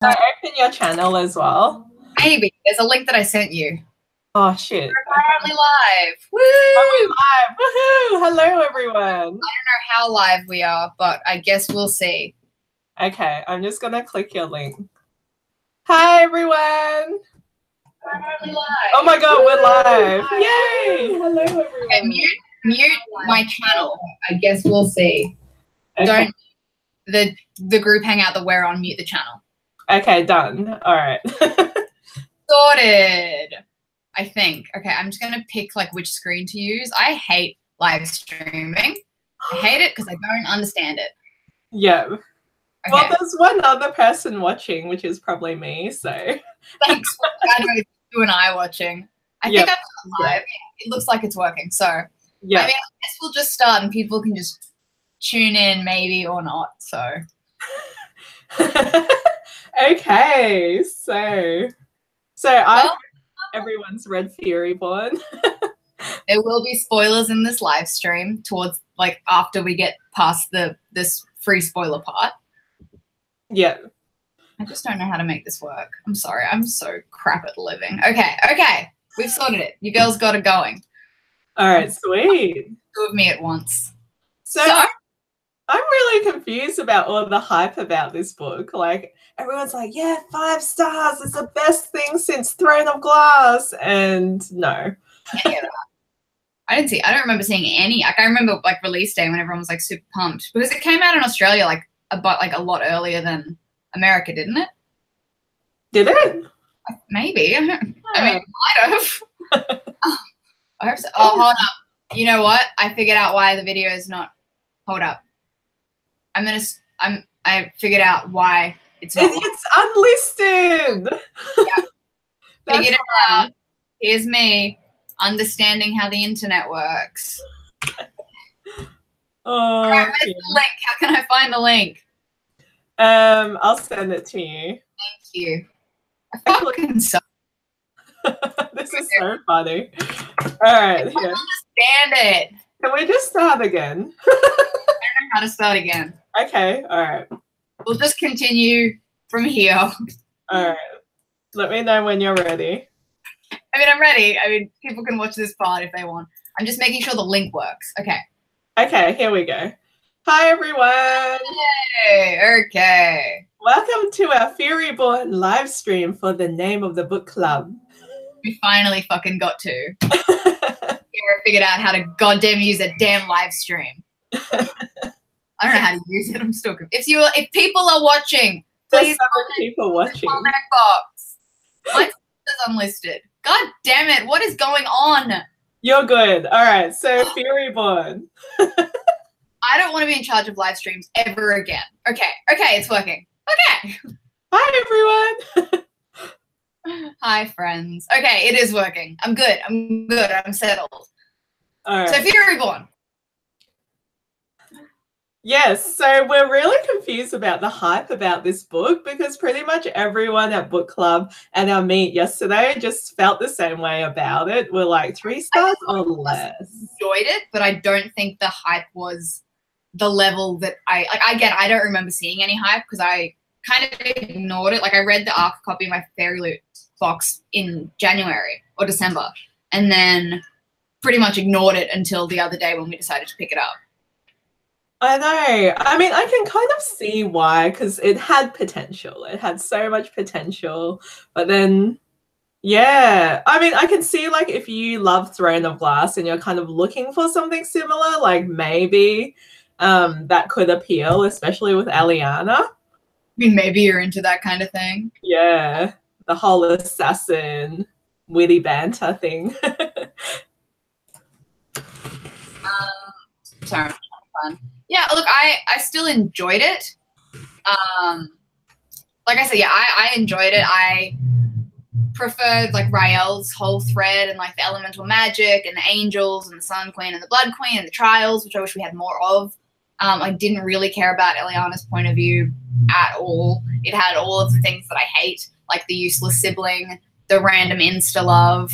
Can I open your channel as well? Maybe. There's a link that I sent you. Oh, shit. We're apparently live. Woo! We're live. Woohoo! Hello, everyone. I don't know how live we are, but I guess we'll see. Okay, I'm just going to click your link. Hi, everyone. We're apparently live. Oh, my God, we're live. Yay! Hello, everyone. Okay, mute my channel. I guess we'll see. Okay. Don't the group hangout that we're on, mute the channel. Okay, done. All right. Sorted. I think. Okay, I'm just gonna pick like which screen to use. I hate live streaming. I hate it because I don't understand it. Yeah. Okay. Well, there's one other person watching, which is probably me. So thanks. I know it's you and I watching. I think I'm live. It looks like it's working. So yeah. I mean, I guess we'll just start and people can just tune in, maybe or not. So. Okay, so everyone's read Furyborn. There will be spoilers in this live stream towards like after we get past this free spoiler part. Yeah. I just don't know how to make this work. I'm sorry. I'm so crap at living. Okay. We've sorted it. You girls got it going. All right, sweet. Two of me at once. So I'm really confused about all the hype about this book. Like, everyone's like, yeah, 5 stars. It's the best thing since Throne of Glass. And no. I don't remember seeing any. Like, I remember like release day when everyone was like super pumped because it came out in Australia like a lot earlier than America, didn't it? Did it? Maybe. I mean, it might have. I hope so. Oh, hold up. You know what? I figured out why the video is not. Hold up. I figured out why it's not. It's unlisted. Yeah. Figured it out. Here's me understanding how the internet works. Oh, right, where's the link? How can I find the link? I'll send it to you. Thank you. I fucking suck. This is so funny. All right. I don't understand it. Can we just start again? I don't know how to start again. Okay. All right. We'll just continue from here. All right. Let me know when you're ready. I mean, I'm ready. I mean, people can watch this part if they want. I'm just making sure the link works. Okay. Okay, here we go. Hi, everyone. Hey, okay. Welcome to our Furyborn live stream for the name of the book club. We finally fucking got to. Piera figured out how to goddamn use a damn live stream. I don't know how to use it. I'm still confused. If people are watching, please people watching. Comment box. Mine says unlisted. God damn it! What is going on? You're good. All right. So Furyborn. I don't want to be in charge of live streams ever again. Okay. It's working. Okay. Hi, everyone. Hi, friends. Okay, it is working. I'm good. I'm settled. All right. So Furyborn. Yes, so we're really confused about the hype about this book because pretty much everyone at book club and our meet yesterday just felt the same way about it. We're like 3 stars or less. Enjoyed it, but I don't think the hype was the level that I don't remember seeing any hype because I kind of ignored it. Like I read the ARC copy of my Fairy Loot box in January or December and then pretty much ignored it until the other day when we decided to pick it up. I know. I mean, I can kind of see why, because it had potential. It had so much potential. But then, yeah. I mean, I can see, like, if you love Throne of Glass and you're kind of looking for something similar, like, maybe that could appeal, especially with Eliana. I mean, maybe you're into that kind of thing. Yeah. The whole assassin, witty banter thing. Sorry, fun. Yeah, look, I still enjoyed it. Like I said, yeah, I enjoyed it. I preferred like Rael's whole thread and like the elemental magic and the angels and the Sun Queen and the Blood Queen and the trials, which I wish we had more of. I didn't really care about Eliana's point of view at all. It had all of the things that I hate, like the useless sibling, the random insta-love,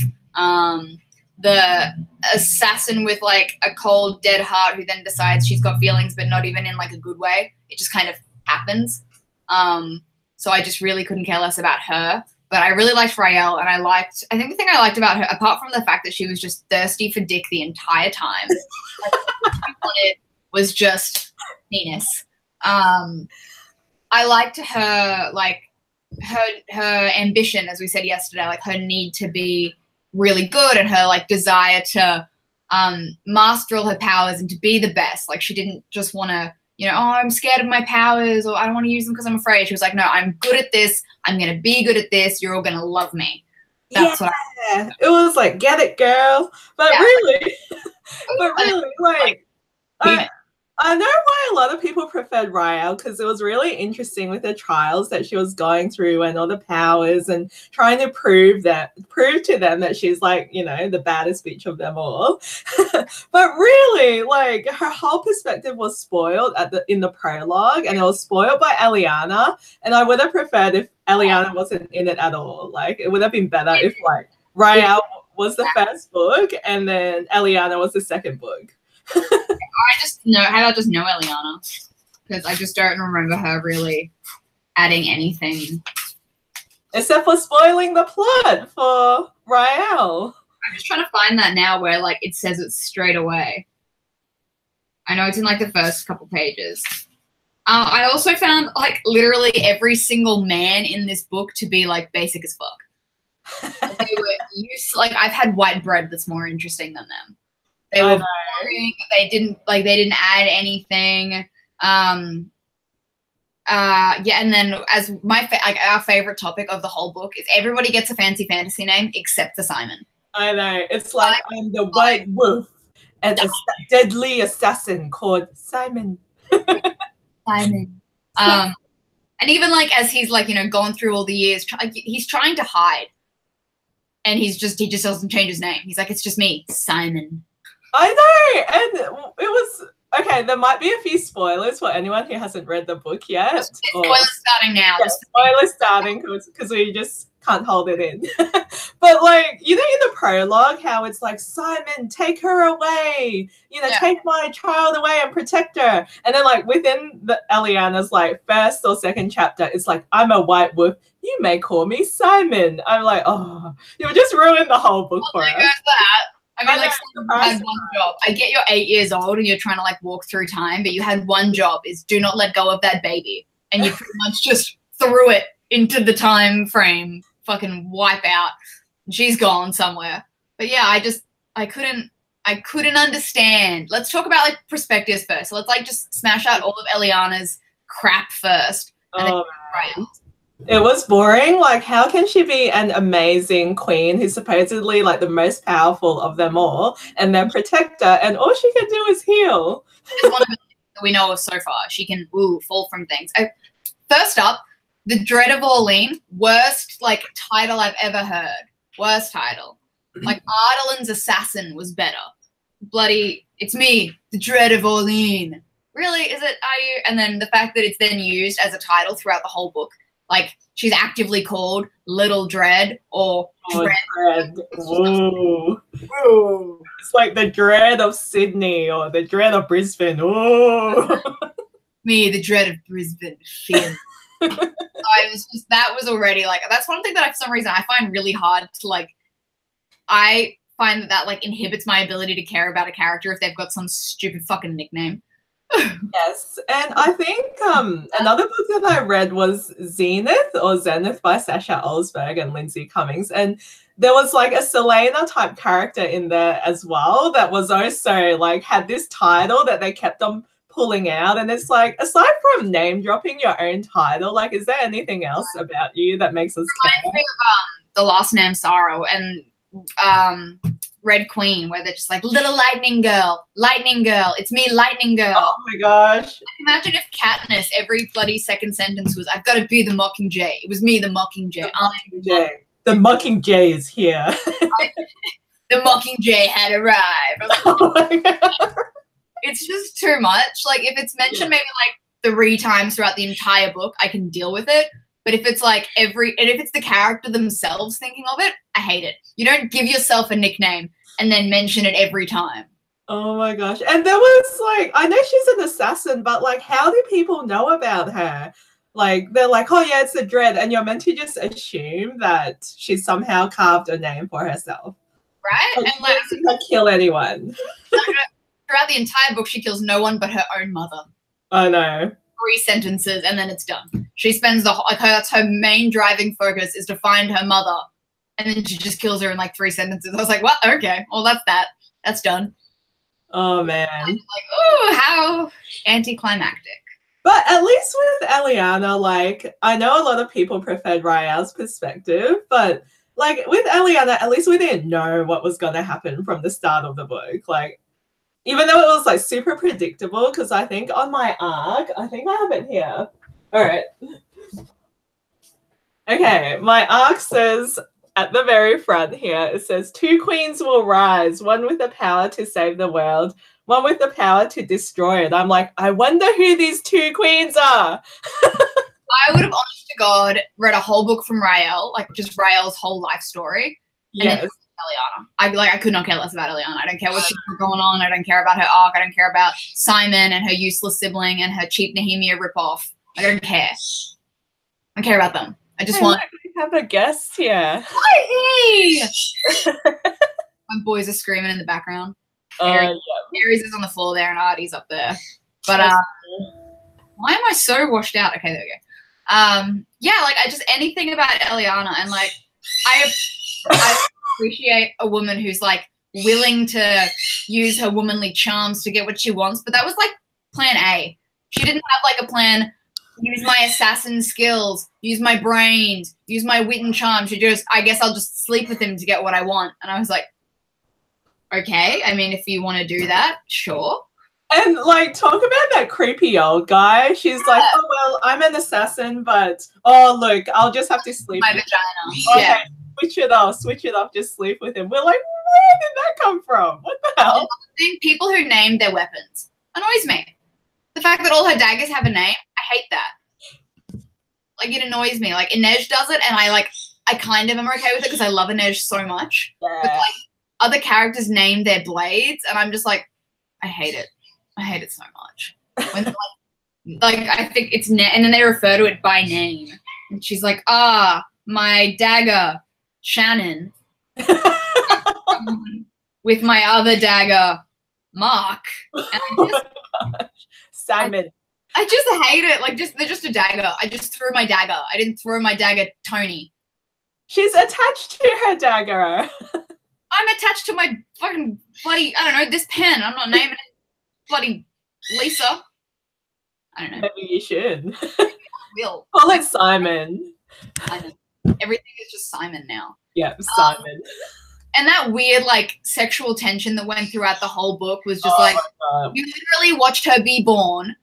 the assassin with like a cold dead heart who then decides she's got feelings but not even in like a good way. It just kind of happens. so I just really couldn't care less about her. But I really liked Raelle, and I think the thing I liked about her, apart from the fact that she was just thirsty for dick the entire time, like, what she wanted was just penis. I liked her, like, her ambition, as we said yesterday, like her need to be really good and her like desire to master all her powers and to be the best. Like she didn't just want to, you know, oh, I'm scared of my powers or I don't want to use them because I'm afraid. She was like, no, I'm good at this. I'm going to be good at this. You're all going to love me. That's what it was like, get it, girl. But really, like, I know why a lot of people preferred Raelle, because it was really interesting with the trials that she was going through and all the powers and trying to prove to them that she's like, you know, the baddest bitch of them all. But really, like, her whole perspective was spoiled in the prologue, and it was spoiled by Eliana. And I would have preferred if Eliana wasn't in it at all. Like, it would have been better if like Raelle was the first book and then Eliana was the second book. How about just know Eliana? Because I just don't remember her really adding anything. Except for spoiling the plot for Raelle. I'm just trying to find that now where like it says it straight away. I know it's in like the first couple pages. I also found like literally every single man in this book to be like basic as fuck. They were like I've had white bread that's more interesting than them. They were boring. They didn't add anything. And then as our favorite topic of the whole book is everybody gets a fancy fantasy name except for Simon. I know. It's like I'm the white wolf and a deadly assassin called Simon. Simon. And even like as he's like, you know, going through all the years, he's trying to hide. And he just doesn't change his name. He's like, it's just me, Simon. I know, and it was okay. There might be a few spoilers for anyone who hasn't read the book yet. Spoilers starting now. Yeah, spoilers starting because we just can't hold it in. But like, you know, in the prologue, how it's like, Simon, take her away. You know, take my child away and protect her. And then like within the Eliana's like first or second chapter, it's like, I'm a white wolf. You may call me Simon. I'm like, oh, you just ruined the whole book for us. I mean, like, you had one job. I get you're 8 years old and you're trying to, like, walk through time, but you had one job is do not let go of that baby. And you pretty much just threw it into the time frame, fucking wipe out. She's gone somewhere. But, yeah, I couldn't understand. Let's talk about, like, perspectives first. So let's, like, just smash out all of Eliana's crap first. And then it was boring. Like, how can she be an amazing queen who's supposedly like the most powerful of them all and their protector, and all she can do is heal? It's one of the things that we know of so far. She can fall from things. First up, The Dread of Orlean, worst like title I've ever heard. Worst title. Like Ardalin's Assassin was better. Bloody, it's me, The Dread of Orlean. Really? Is it? Are you? And then the fact that it's then used as a title throughout the whole book. Like, she's actively called Little Dread or Dread. Ooh. Ooh. It's like the Dread of Sydney or the Dread of Brisbane. Ooh. Me, the Dread of Brisbane. That was already like, that's one thing that for some reason I find really hard to like, I find that like inhibits my ability to care about a character if they've got some stupid fucking nickname. Yes, and I think another book that I read was Zenith by Sasha Olsberg and Lindsay Cummings, and there was like a Selena type character in there as well that was also like had this title that they kept on pulling out, and it's like, aside from name dropping your own title, like, is there anything else about you that makes us care? The Last Name Sorrow and Red Queen, where they're just like, little lightning girl, it's me, lightning girl. Oh my gosh. Imagine if Katniss, every bloody second sentence was, I've got to be the Mockingjay. It was me, the Mockingjay. The Mockingjay is here. The Mockingjay had arrived. Like, oh my God. It's just too much. Like, if it's mentioned maybe like 3 times throughout the entire book, I can deal with it. But if it's like and if it's the character themselves thinking of it, I hate it. You don't give yourself a nickname and then mention it every time. Oh my gosh. And there was like, I know she's an assassin, but like, how do people know about her? Like, they're like, oh yeah, it's a dread, and you're meant to just assume that she somehow carved a name for herself. Right? Like, And like, she doesn't kill anyone. throughout the entire book, she kills no one but her own mother. I know. 3 sentences, and then it's done. She spends that's her main driving focus is to find her mother, and then she just kills her in like 3 sentences. I was like, well, okay, well that's that. That's done. Oh man. Like, oh, how anticlimactic. But at least with Eliana, like, I know a lot of people preferred Rael's perspective, but like with Eliana, at least we didn't know what was going to happen from the start of the book. Like, even though it was like super predictable, because I think on my arc, I think I have it here. All right. Okay, my arc says at the very front here, it says 2 queens will rise, one with the power to save the world, one with the power to destroy it. I'm like, I wonder who these 2 queens are. I would have, honest to God, read a whole book from Rael, like just Rael's whole life story. Yes. And Eliana. I could not care less about Eliana. I don't care what she's going on. I don't care about her arc. I don't care about Simon and her useless sibling and her cheap Nehemia ripoff. I don't care. I care about them. I just want. We have a guest here. Hey! My boys are screaming in the background. Aries is on the floor there and Artie's up there. But why am I so washed out? Okay, there we go. Yeah, like I just anything about Eliana, and like I appreciate a woman who's like willing to use her womanly charms to get what she wants, but that was like plan A. She didn't have like a plan, use my assassin skills, use my brains, use my wit and charm. She just, I guess I'll just sleep with him to get what I want. And I was like, okay, I mean, if you want to do that, sure. And like, talk about that creepy old guy. She's like, oh, well, I'm an assassin, but oh, look, I'll just have to sleep. My vagina. Okay, Yeah. switch it off, just sleep with him. We're like, where did that come from? What the hell? I think people who name their weapons annoys me. The fact that all her daggers have a name, I hate that. Like, it annoys me. Like, Inej does it, and I kind of am okay with it because I love Inej so much. Yeah. But like, other characters name their blades, and I'm just like, I hate it. I hate it so much. When like I think it's and then they refer to it by name, and she's like, my dagger, Shannon, with my other dagger, Mark. And Simon. I just hate it. Like, they're just a dagger. I just threw my dagger. I didn't throw my dagger, Tony. She's attached to her dagger. I'm attached to my fucking bloody, I don't know, this pen. I'm not naming it bloody Lisa. I don't know. Maybe you should. Will. Call it Simon. I know. Everything is just Simon now. Yeah, Simon. And that weird, like, sexual tension that went throughout the whole book was just like, you literally watched her be born.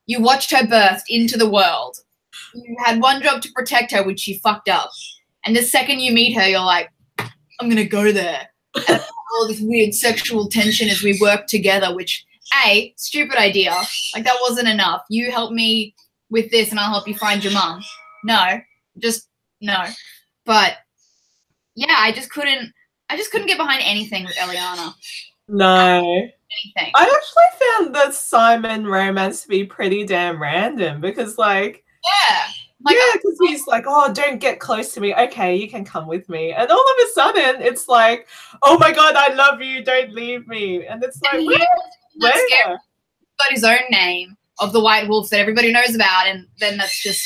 You watched her burst into the world. You had one job to protect her, which she fucked up. And the second you meet her, you're like, I'm going to go there. And all this weird sexual tension as we work together, which, A, stupid idea. Like, that wasn't enough. You help me with this and I'll help you find your mum. No. Just, no. But, yeah, I just couldn't get behind anything with Eliana. No. Anything. I actually found the Simon romance to be pretty damn random because, like, yeah. Like, yeah, because he's like, oh, don't get close to me. Okay, you can come with me. And all of a sudden, it's like, oh my God, I love you. Don't leave me. And it's like, where? Got his own name of the White Wolf that everybody knows about, and then that's just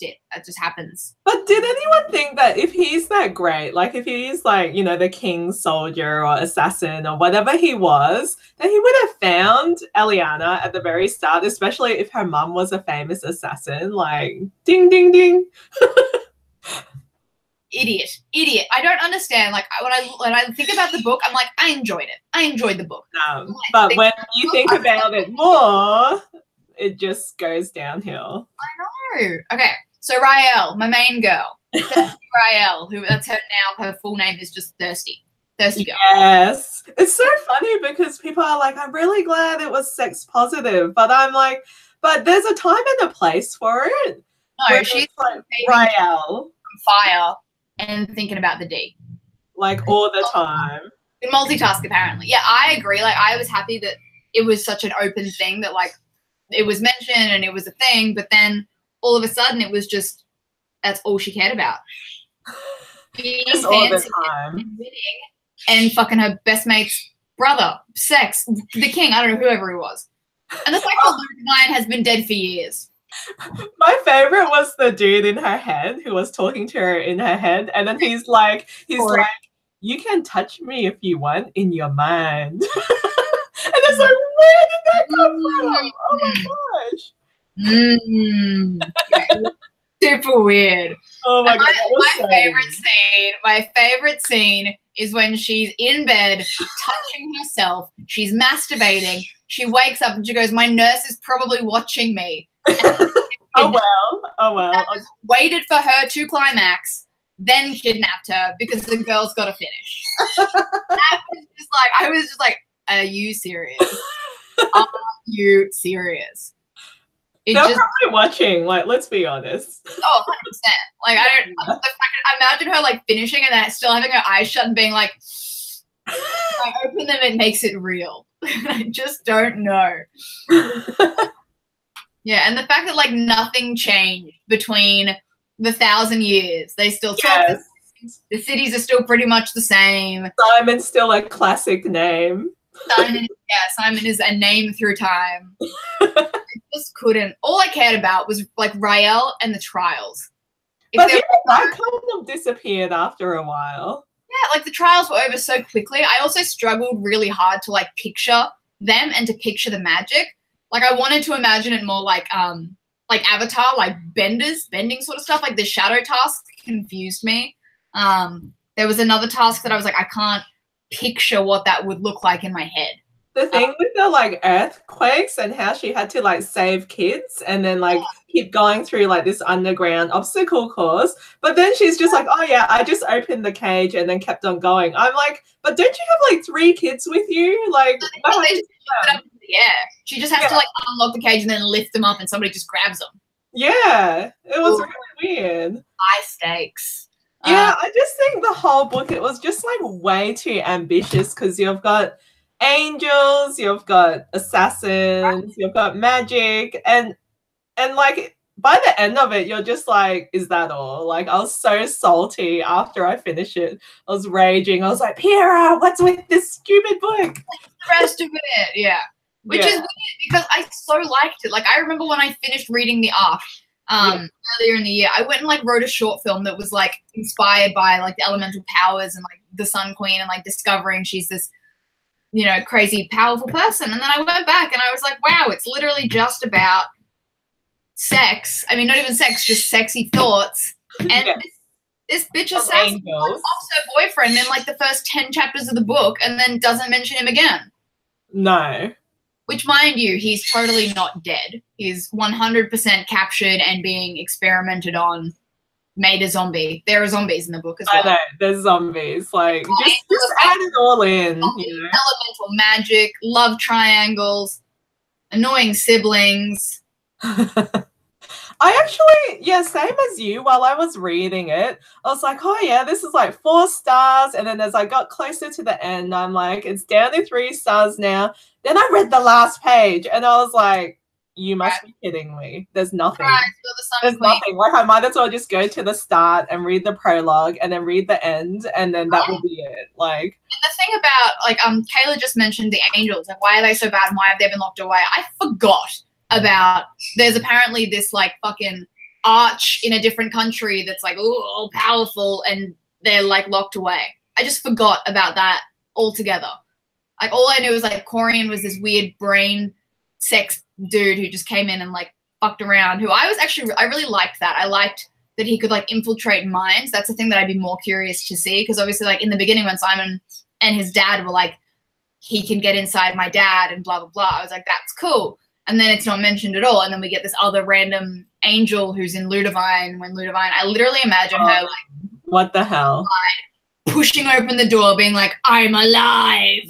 it. That just happens. But did anyone think that if he's that great, like if he's like, you know, the king's soldier or assassin or whatever he was, that he would have found Eliana at the very start, especially if her mum was a famous assassin, like ding, ding, ding. Idiot. I don't understand. Like when I think about the book, I'm like, I enjoyed it. I enjoyed the book. But when you think about it more, it just goes downhill. I know. Okay, so Rael, my main girl. Rael, that's her now. Her full name is just Thirsty Girl. Yes. It's so funny because people are like, I'm really glad it was sex positive. But I'm like, but there's a time and a place for it. No, she's like Rael. Fire and thinking about the D. Like all the time. Can multitask apparently. Yeah, I agree. Like I was happy that it was such an open thing that like it was mentioned and it was a thing, but then all of a sudden it was just, that's all she cared about. Being Just all the fancy time. and winning and fucking her best mate's brother, sex, the king, I don't know, whoever he was. And the fact that Ludivine has been dead for years. My favorite was the dude in her head who was talking to her in her head, and then he's like, you can touch me if you want in your mind. And it's like, where did that come from? Oh my gosh. Super weird. Oh my god. My favorite scene is when she's in bed touching herself. She's masturbating. She wakes up and she goes, my nurse is probably watching me. Oh well. Waited for her to climax, then kidnapped her because the girl's got to finish. I was just like, are you serious? Are you serious? They're probably watching, like, let's be honest. Oh, 100%. Like, I imagine her, like, finishing and then still having her eyes shut and being like, I open them, it makes it real. I just don't know. Yeah, and the fact that, like, nothing changed between the 1,000 years. They still talk. Yes. The cities are still pretty much the same. Simon's still a classic name. Simon is a name through time. I just couldn't. All I cared about was, like, Rael and the trials. But that kind of disappeared after a while. Yeah, like, the trials were over so quickly. I also struggled really hard to, like, picture them and to picture the magic. Like, I wanted to imagine it more like Avatar, like bending sort of stuff. Like, the shadow task confused me. There was another task that I was like, I can't picture what that would look like in my head. The thing with the, like, earthquakes and how she had to, like, save kids and then, like, keep going through, like, this underground obstacle course. But then she's just like, oh, yeah, I just opened the cage and then kept on going. I'm like, but don't you have, like, 3 kids with you? Like, yeah, she just has to, like, unlock the cage and then lift them up and somebody just grabs them. Yeah, it was really weird. High stakes. Yeah, I just think the whole book, it was just, like, way too ambitious because you've got angels, you've got assassins, you've got magic, and like, by the end of it, you're just like, is that all? Like, I was so salty after I finished it. I was raging. I was like, Piera, what's with this stupid book? The rest of it, yeah. Which is weird because I so liked it. Like, I remember when I finished reading the arc earlier in the year, I went and, like, wrote a short film that was, like, inspired by, like, the elemental powers and, like, the Sun Queen and, like, discovering she's this, you know, crazy, powerful person. And then I went back and I was like, wow, it's literally just about sex. I mean, not even sex, just sexy thoughts. And this bitch assassinates her boyfriend in, like, the first 10 chapters of the book and then doesn't mention him again. No. Which, mind you, he's totally not dead. He's 100% captured and being experimented on, made a zombie. There are zombies in the book as well. I know, there's zombies. Like, just add it all in. You know? Elemental magic, love triangles, annoying siblings. I actually, same as you, while I was reading it, I was like, oh yeah, this is like 4 stars. And then as I got closer to the end, I'm like, it's down to 3 stars now. Then I read the last page and I was like, you must be kidding me. There's nothing. There's nothing. Like, I might as well just go to the start and read the prologue and then read the end and then that will be it. Like, and the thing about, like, Kayla just mentioned the angels and why are they so bad and why have they been locked away? I forgot about, there's apparently this, like, fucking arch in a different country that's, like, all powerful and they're, like, locked away. I just forgot about that altogether. Like, all I knew was, like, Corian was this weird brain sex dude who just came in and, like, fucked around, who I really liked that. I liked that he could, like, infiltrate minds. That's the thing that I'd be more curious to see, because obviously, like, in the beginning when Simon and his dad were like, he can get inside my dad and blah, blah, blah, I was like, that's cool. And then it's not mentioned at all. And then we get this other random angel who's in Ludivine. When Ludivine, I literally imagine her, like, what the hell? Pushing open the door, being like, I'm alive.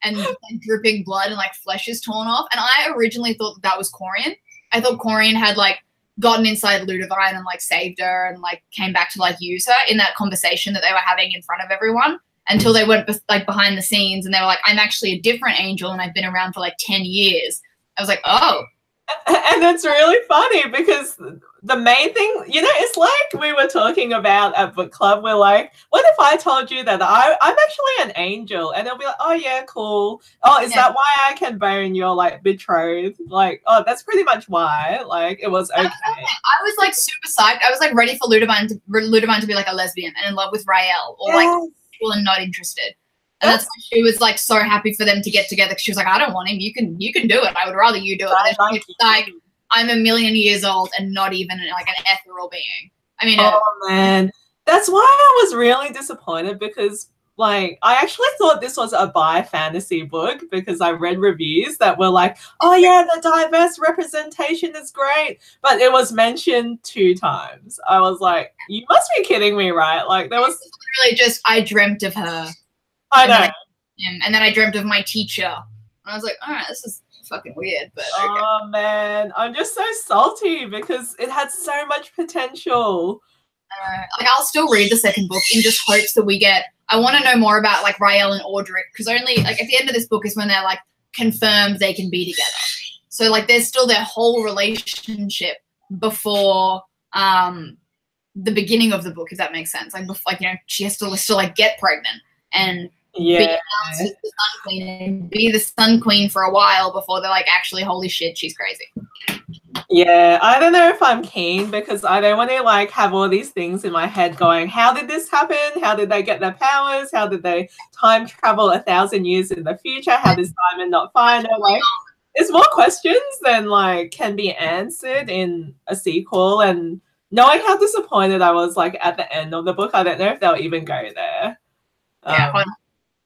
And dripping blood and, like, flesh is torn off. And I originally thought that was Corian. I thought Corian had, like, gotten inside Ludivine and, like, saved her and, like, came back to, like, use her in that conversation that they were having in front of everyone, until they went, like, behind the scenes and they were like, I'm actually a different angel and I've been around for, like, 10 years. I was like, oh, And it's really funny because the main thing, you know, it's like we were talking about at book club. We're like, what if I told you that I'm actually an angel? And they'll be like, oh yeah, cool. Oh, is that why I can bone your like betrothed? Like, oh, that's pretty much why. Like, it was okay. I was like super psyched. I was like ready for Ludovine to be like a lesbian and in love with Rael, or like cool and not interested. And that's why she was like so happy for them to get together, because she was like, I don't want him. You can do it. I would rather you do it. And then she's like, I'm a million years old and not even like an ethereal being. I mean, oh man, that's why I was really disappointed, because like I actually thought this was a bi fantasy book, because I read reviews that were like, oh yeah, the diverse representation is great, but it was mentioned 2 times. I was like, you must be kidding me, right? Like there was literally just, I dreamt of her. I know. And then I dreamt of my teacher. And I was like, all right, this is fucking weird, but okay. Oh man, I'm just so salty because it had so much potential. Like I'll still read the second book in just hopes that we get, I want to know more about like Rael and Audric, because only like at the end of this book is when they're like confirmed they can be together. So like there's still their whole relationship before the beginning of the book, if that makes sense. Like before, like, you know, she has to still like get pregnant and be announced as the Sun Queen and be the Sun Queen for a while before they're like, actually, holy shit, she's crazy. Yeah, I don't know if I'm keen, because I don't want to like have all these things in my head going, how did this happen? How did they get their powers? How did they time travel 1,000 years in the future? How does Simon not find her? Like, it's more questions than like can be answered in a sequel. And knowing how disappointed I was like at the end of the book, I don't know if they'll even go there. Yeah,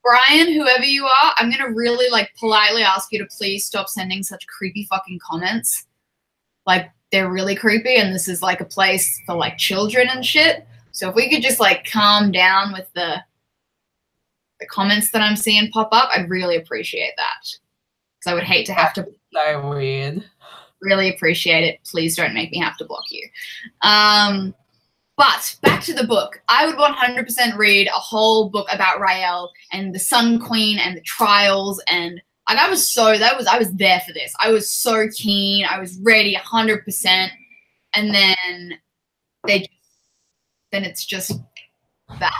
Brian, whoever you are, I'm going to really, like, politely ask you to please stop sending such creepy fucking comments. Like, they're really creepy, and this is, like, a place for, like, children and shit. So if we could just, like, calm down with the comments that I'm seeing pop up, I'd really appreciate that. Because I would hate to have to... So weird. Really appreciate it. Please don't make me have to block you. But back to the book. I would 100% read a whole book about Rael and the Sun Queen and the trials, and like I was there for this. I was so keen. I was ready 100%. And then it's just that.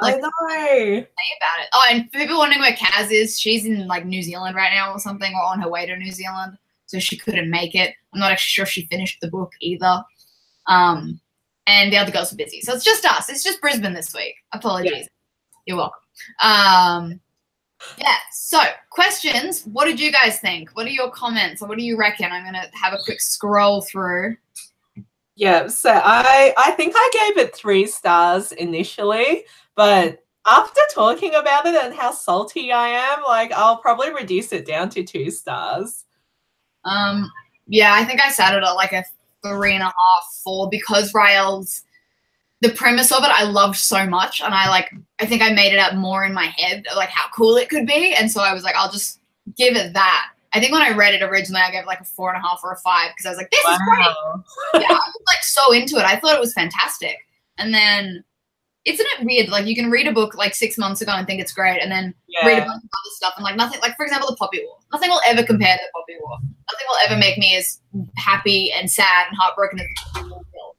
Like, I know. Say about it. Oh, and for people wondering where Kaz is, she's in like New Zealand right now or something, or on her way to New Zealand, so she couldn't make it. I'm not actually sure if she finished the book either. And the other girls are busy. So it's just us. It's just Brisbane this week. Apologies. Yeah. You're welcome. Yeah, so questions. What did you guys think? What are your comments? Or what do you reckon? I'm going to have a quick scroll through. Yeah, so I think I gave it 3 stars initially, but after talking about it and how salty I am, like I'll probably reduce it down to 2 stars. Yeah, I think I sat it at like a 3.5, 4, because Rael's, the premise of it I loved so much, and I think I made it up more in my head, like how cool it could be, and so I was like, I'll just give it that. I think when I read it originally, I gave it like a 4.5 or a 5, because I was like, this is great. Yeah, I was like so into it. I thought it was fantastic. And then, isn't it weird? Like you can read a book like 6 months ago and think it's great, and then read a bunch of other stuff and like nothing, like for example, the Poppy War. Nothing will ever compare to the Poppy War. Nothing will ever make me as happy and sad and heartbroken as the Poppy War will.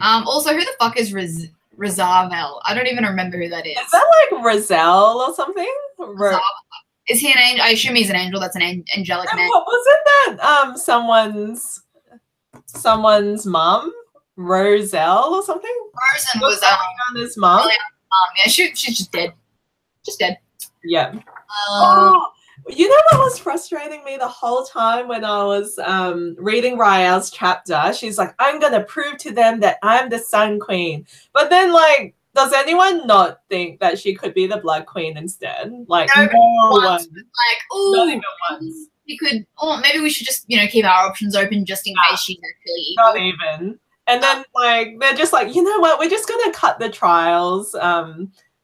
Also, who the fuck is Razavel? I don't even remember who that is. Is that like Razel or something? Is he an angel? I assume he's an angel. That's an angelic man. What wasn't that someone's mum? Roselle or something? Rosen was his mum. Yeah, she's just dead. Just dead. Yeah. You know what was frustrating me the whole time when I was reading Rael's chapter? She's like, I'm going to prove to them that I'm the Sun Queen. But then, like, does anyone not think that she could be the Blood Queen instead? Like, no one. Like, ooh, not even once. You could, or maybe we should just, you know, keep our options open just in case she's actually evil. Not even. And then, like, they're just like, you know what? We're just going to cut the trials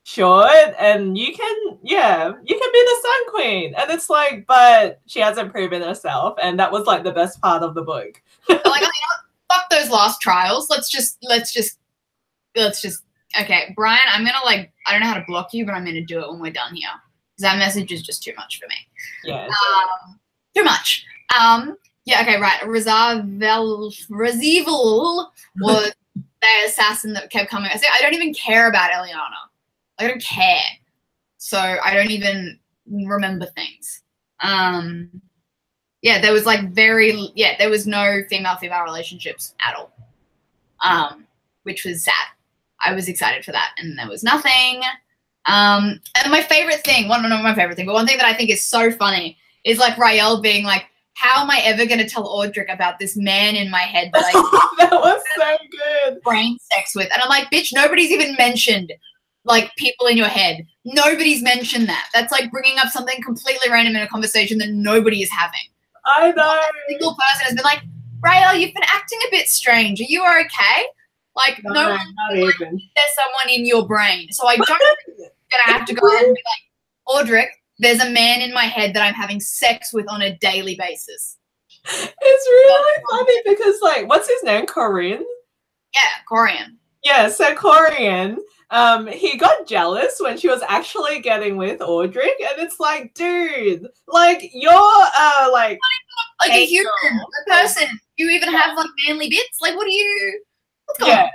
short, and you can be the Sun Queen. And it's like, but she hasn't proven herself, and that was like the best part of the book. Like, you know, fuck those last trials. Let's just okay, Brian, I'm gonna like, I don't know how to block you, but I'm gonna do it when we're done here, because that message is just too much for me. Yeah. Too much. Yeah, okay, right. Razivul was the assassin that kept coming. I say I don't even care about Eliana. I don't care. So I don't even remember things. Yeah, there was like there was no female-female relationships at all. Which was sad. I was excited for that, and there was nothing. And my favorite thing, not my favorite thing, but one thing that I think is so funny is like Rael being like, how am I ever going to tell Audric about this man in my head that I that was so good. brain sex with? And I'm like, bitch, nobody's even mentioned like people in your head. Nobody's mentioned that. That's like bringing up something completely random in a conversation that nobody is having. I know. Not a single person has been like, Rael, you've been acting a bit strange. Are you okay? Like, no one, not even. There's someone in your brain. So I don't think I'm going to have to go ahead and be like, Audric, there's a man in my head that I'm having sex with on a daily basis. It's really funny because, like, what's his name? Corinne? Yeah, Corian. Yeah, so Corian, he got jealous when she was actually getting with Audric, and it's like, dude, like, you're, like a human, a person. You even have, like, manly bits? Like, what are you... What's going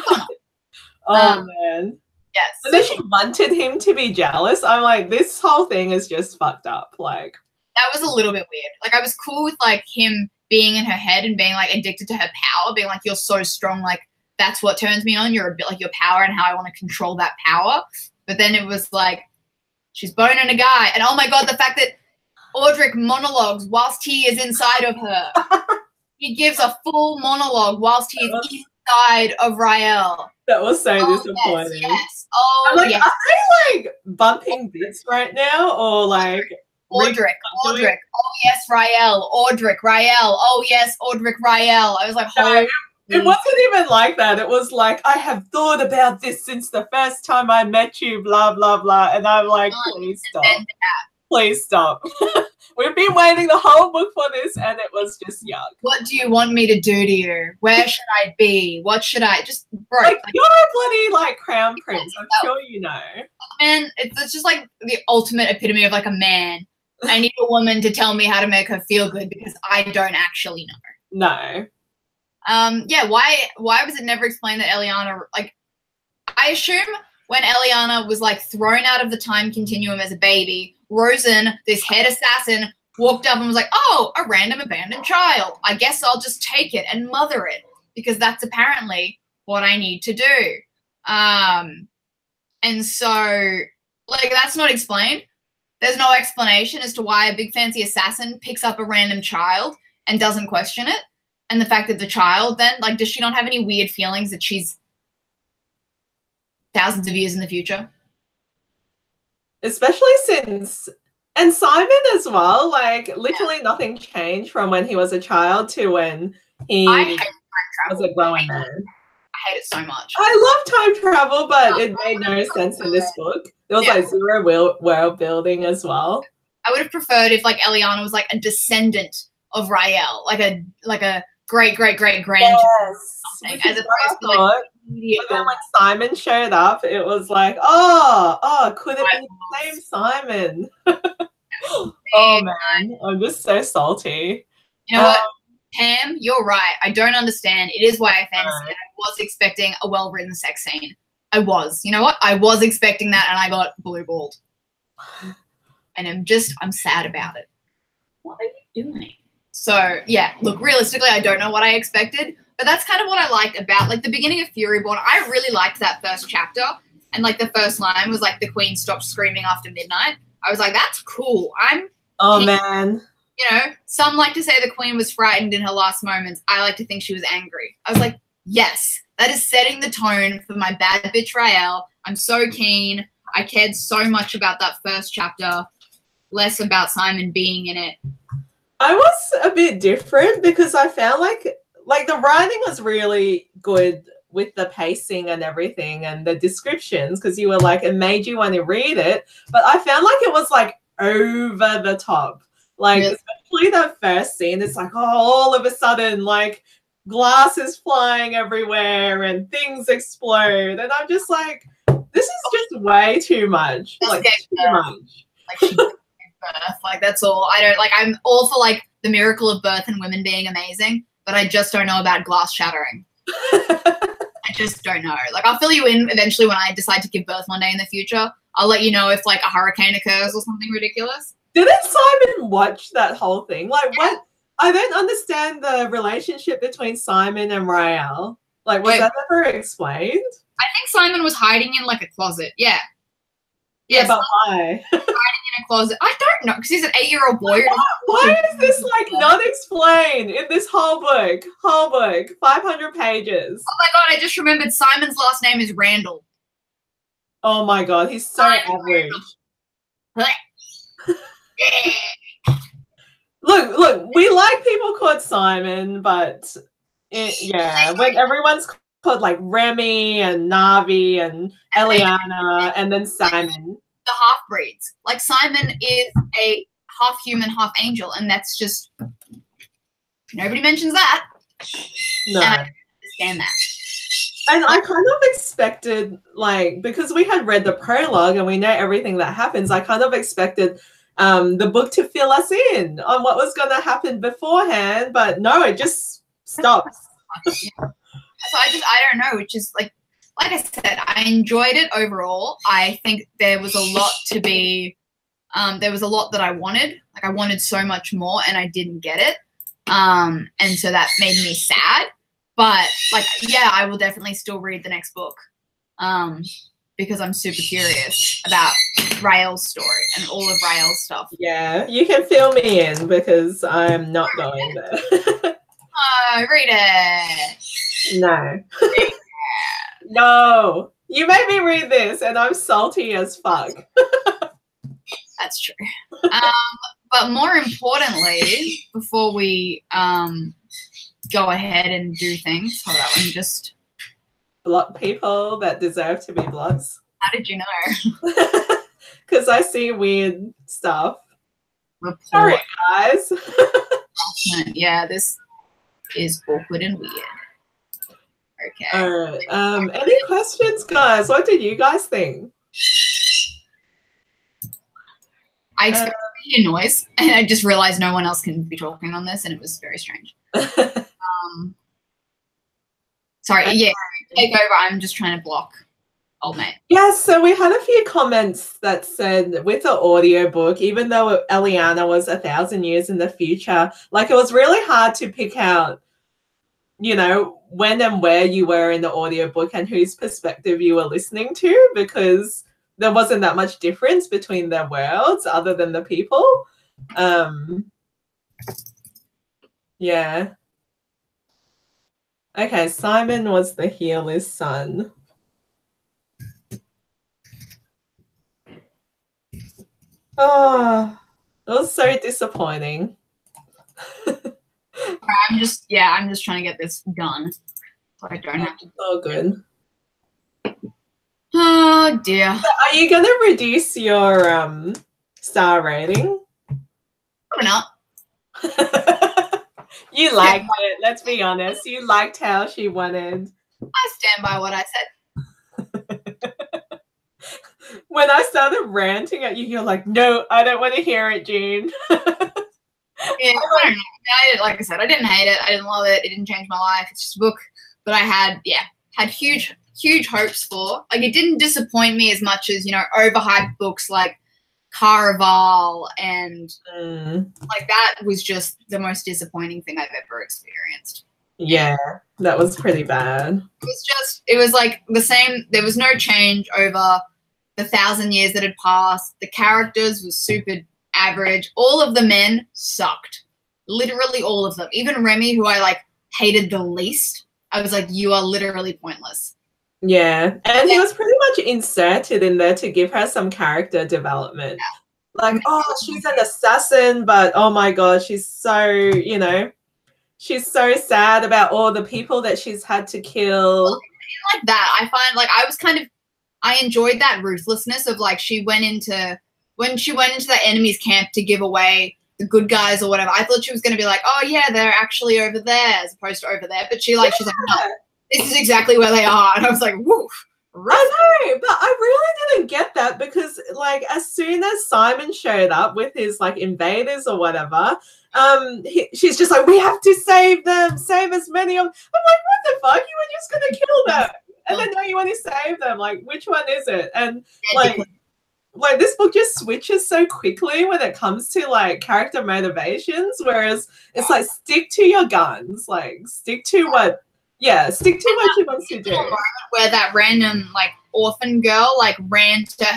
on? Oh, man. Yes. And then she wanted him to be jealous. I'm like, this whole thing is just fucked up. Like, that was a little bit weird. Like, I was cool with like him being in her head and being like addicted to her power, being like, you're so strong, like that's what turns me on. You're a bit like your power and how I want to control that power. But then it was like, she's boning a guy, and oh my god, the fact that Audric monologues whilst he is inside of her. He gives a full monologue whilst he is inside of Rael. That was so disappointing. Yes. Oh, I'm like, yes. are they like bumping bits right now, or like Audric? Oh yes, Rael. Audric, Rael. Oh yes, Audric, Rael. I was like, no, it wasn't even like that. It was like, I have thought about this since the first time I met you, blah blah blah, and I'm like, please stop. Please stop. We've been waiting the whole book for this, and it was just yuck. What do you want me to do to you? Where should I be? What should I just bro? Like, you're a bloody like crown prince. I'm sure you know. Man, it's just like the ultimate epitome of like a man. I need a woman to tell me how to make her feel good because I don't actually know. No. Yeah. Why was it never explained that Eliana, like, I assume when Eliana was like thrown out of the time continuum as a baby, Rosen, this head assassin, walked up and was like, oh, a random abandoned child. I guess I'll just take it and mother it because that's apparently what I need to do. And so, like, that's not explained. There's no explanation as to why a big fancy assassin picks up a random child and doesn't question it. And the fact that the child then, like, does she not have any weird feelings that she's thousands of years in the future? Especially since, and Simon as well, like, literally nothing changed from when he was a child to when he was a grown man. I hate it so much. I love time travel, but it made no sense in this book. There was like zero world building as well. I would have preferred if like Eliana was like a descendant of Rael, like a great grandchild. Yes. As opposed to like, but then when Simon showed up, it was like, oh, could it be the same Simon? Oh man, I'm just so salty. You know what, Pam, you're right. I don't understand. It is YA fantasy. I was expecting a well-written sex scene. I was. You know what? I was expecting that, and I got blue-balled. And I'm sad about it. What are you doing? So, yeah, look, realistically, I don't know what I expected, but that's kind of what I liked about, like, the beginning of Furyborn. I really liked that first chapter, and, like, the first line was, like, the queen stopped screaming after midnight. I was like, that's cool. Man. You know, some like to say the queen was frightened in her last moments. I like to think she was angry. I was like, yes, that is setting the tone for my bad bitch Rael. I'm so keen. I cared so much about that first chapter, less about Simon being in it. I was a bit different because I found like the writing was really good with the pacing and everything and the descriptions because you were like, it made you want to read it. But I found like it was like over the top. Like, especially that first scene, it's like, oh, all of a sudden, like, glass is flying everywhere and things explode. And I'm just like, this is just way too much. Like, too much. Like, she gave birth. Like, that's all. I don't, like, I'm all for, like, the miracle of birth and women being amazing, but I just don't know about glass shattering. I just don't know. Like, I'll fill you in eventually when I decide to give birth one day in the future. I'll let you know if, like, a hurricane occurs or something ridiculous. Didn't Simon watch that whole thing? Like, what? I don't understand the relationship between Simon and Rael. Like, was that ever explained? I think Simon was hiding in, like, a closet. Yeah. Yeah, but why? Hiding in a closet. I don't know, because he's an 8-year-old boy. Why is this, like, not explained in this whole book? 500 pages. Oh my god, I just remembered Simon's last name is Randall. Oh my god, he's so average. Look, we like people called Simon, but when everyone's called like Remy and Navi and Eliana and then Simon. The half-breeds. Like, Simon is a half human, half angel, and that's just, nobody mentions that. No. And I don't understand that. And I kind of expected, like, because we had read the prologue and we know everything that happens, I kind of expected the book to fill us in on what was going to happen beforehand, but no, it just stops. So I don't know, which is like I said, I enjoyed it overall. I think there was a lot to be, there was a lot that I wanted. Like, I wanted so much more and I didn't get it. And so that made me sad. But, like, yeah, I will definitely still read the next book because I'm super curious about Rael's story and all of Rael's stuff. Yeah, you can fill me in because I'm not going there. Read it. No. No. You made me read this and I'm salty as fuck. That's true. But more importantly, before we go ahead and do things, hold on, let me just block people that deserve to be blocked. How did you know? Because I see weird stuff. Report. Sorry, guys. Yeah, this is awkward and weird. Okay. All right. Any questions, guys? What did you guys think? I expected to hear noise, and I just realized no one else can be talking on this, and it was very strange. Sorry, yeah, take over. I'm just trying to block old mate. Yeah, so we had a few comments that said with the audiobook, even though Eliana was 1,000 years in the future, like, it was really hard to pick out, you know, when and where you were in the audiobook and whose perspective you were listening to, because there wasn't that much difference between their worlds other than the people. Yeah. Okay, Simon was the healer's son. Oh, it was so disappointing. I'm just trying to get this done. So I don't have to. Oh, good. Oh dear. So are you gonna reduce your star rating? Probably not. You liked it. Let's be honest. You liked how she wanted. I stand by what I said. When I started ranting at you, you're like, "No, I don't want to hear it, Jean." Yeah, I don't know. Like I said, I didn't hate it. I didn't love it. It didn't change my life. It's just a book. But I had huge hopes for. Like, it didn't disappoint me as much as, you know, overhyped books like Caraval and like that was just the most disappointing thing I've ever experienced. Yeah, that was pretty bad. It was like the same. There was no change over the 1,000 years that had passed. The characters were super average. All of the men sucked. Literally all of them. Even Remy, who I like hated the least, I was like, you are literally pointless. Yeah, and he was pretty much inserted in there to give her some character development. Yeah. Like, oh, she's an assassin, but oh my god, she's so, you know, she's so sad about all the people that she's had to kill. Well, like that, I find, like, I enjoyed that ruthlessness of, like, when she went into the enemy's camp to give away the good guys or whatever, I thought she was going to be like, oh yeah, they're actually over there as opposed to over there. But she's like, no, this is exactly where they are. And I was like, woo, I know, but I really didn't get that because, like, as soon as Simon showed up with his like invaders or whatever, she's just like, we have to save them, save as many of them. I'm like, what the fuck? You were just gonna kill them, and then now you want to save them. Like, which one is it? And like this book just switches so quickly when it comes to like character motivations, whereas it's like stick to your guns, like stick to what she wants to do. Moment where that random like orphan girl like ran to her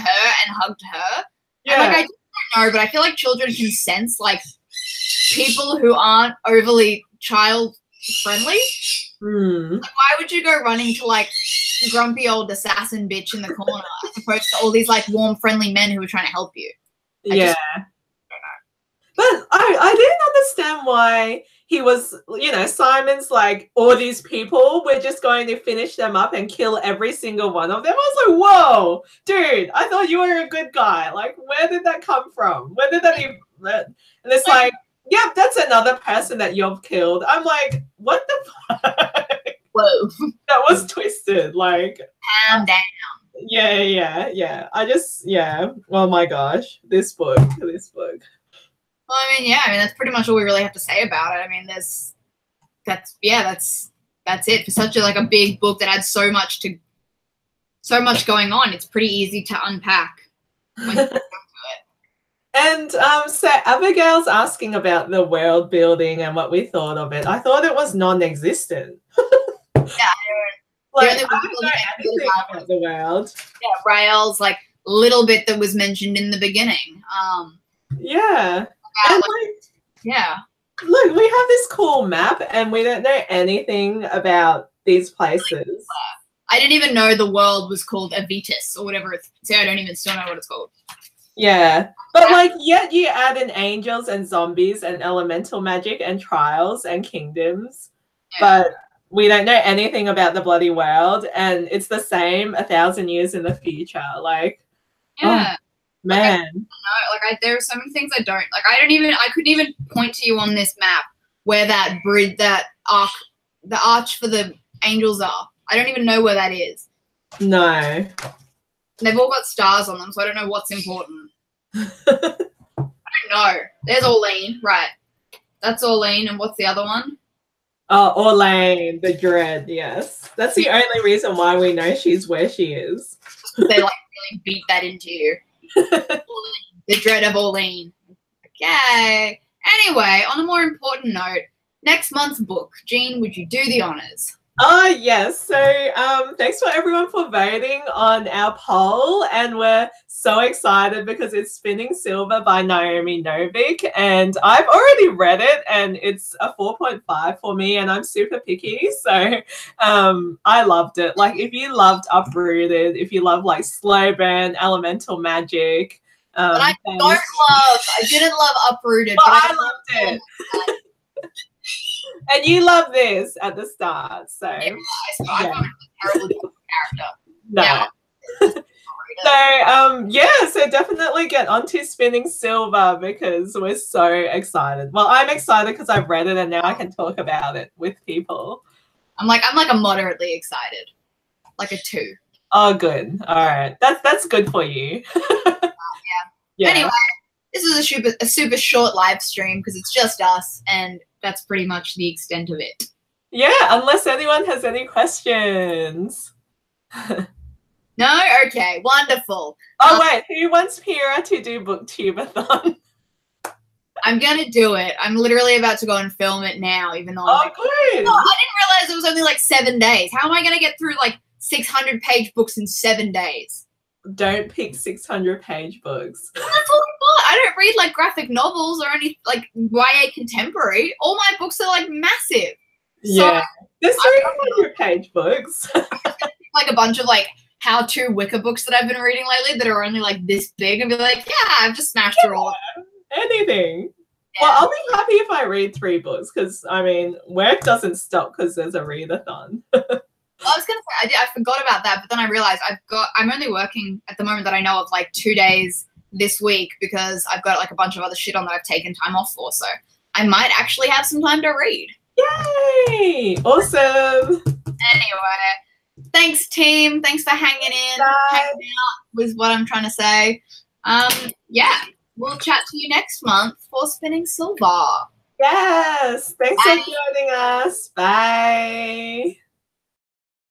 and hugged her. Yeah. And, like, I don't know, but I feel like children can sense like people who aren't overly child friendly. Like, why would you go running to like grumpy old assassin bitch in the corner as opposed to all these like warm, friendly men who are trying to help you? I don't know. But I didn't understand why he was, you know, Simon's like, all these people, we're just going to finish them up and kill every single one of them. I was like, whoa, dude, I thought you were a good guy. Like, where did that come from? Where did that even... And it's like, yeah, that's another person that you've killed. I'm like, what the fuck? Whoa. That was twisted. Like, calm down. Yeah. Oh my gosh. This book. Well, I mean, that's pretty much all we really have to say about it. I mean, that's it for such a big book that had so much going on. It's pretty easy to unpack when you come to it. And so Abigail's asking about the world building and what we thought of it. I thought it was non-existent. Yeah, I don't know anything about the world. Yeah, Rael's little bit that was mentioned in the beginning. Yeah. And look, we have this cool map and we don't know anything about these places. I didn't even know the world was called Avitus or whatever. I don't even still know what it's called. Yeah. But yet you add in angels and zombies and elemental magic and trials and kingdoms. Yeah. But we don't know anything about the bloody world, and it's the same 1,000 years in the future. Yeah. Oh, man. There are so many things I don't I couldn't even point to you on this map where that bridge, the arch for the angels are. I don't even know where that is. No. They've all got stars on them, so I don't know what's important. I don't know. There's Orlean, right? That's Orlean, and what's the other one? Oh, Orlean, the Dread, yes. That's the only reason why we know she's where she is. They really beat that into you. The Dread of Orlean. Okay. Anyway, on a more important note, next month's book. Jean, would you do the honors? Yes. So thanks for everyone for voting on our poll, and we're so excited because it's Spinning Silver by Naomi Novik, and I've already read it and it's a 4.5 for me, and I'm super picky, so I loved it. If you loved Uprooted, if you love slow burn, elemental magic, but I didn't love Uprooted, but I loved it. And you love this at the start, so yeah, I thought it was a terrible character. No. Yeah. So definitely get onto Spinning Silver because we're so excited. Well, I'm excited because I've read it and now I can talk about it with people. I'm a moderately excited, a 2. Oh, good. All right, that's good for you. Yeah. Anyway, this is a super short live stream because it's just us, and that's pretty much the extent of it. Yeah, unless anyone has any questions. No? Okay, wonderful. Oh, wait, who wants Piera to do BookTube-a-thon? I'm going to do it. I'm literally about to go and film it now, even though good. I didn't realize it was only 7 days. How am I going to get through 600-page books in 7 days? Don't pick 600-page books. That's all I don't read graphic novels or any YA contemporary. All my books are massive. Yeah, they're 300-page books. A bunch of how-to Wicca books that I've been reading lately that are only this big, and be yeah, I've just smashed through all of them. Anything. Yeah. Well, I'll be happy if I read 3 books because work doesn't stop because there's a readathon. I was gonna say I forgot about that, but then I realized I'm only working at the moment that I know of 2 days this week because I've got a bunch of other shit on that I've taken time off for, so I might actually have some time to read. Yay! Awesome. Anyway, Thanks, team. Thanks for hanging in. Bye. Hanging out was what I'm trying to say. Yeah, we'll chat to you next month for Spinning Silver. Yes. Thanks Bye. for joining us. Bye.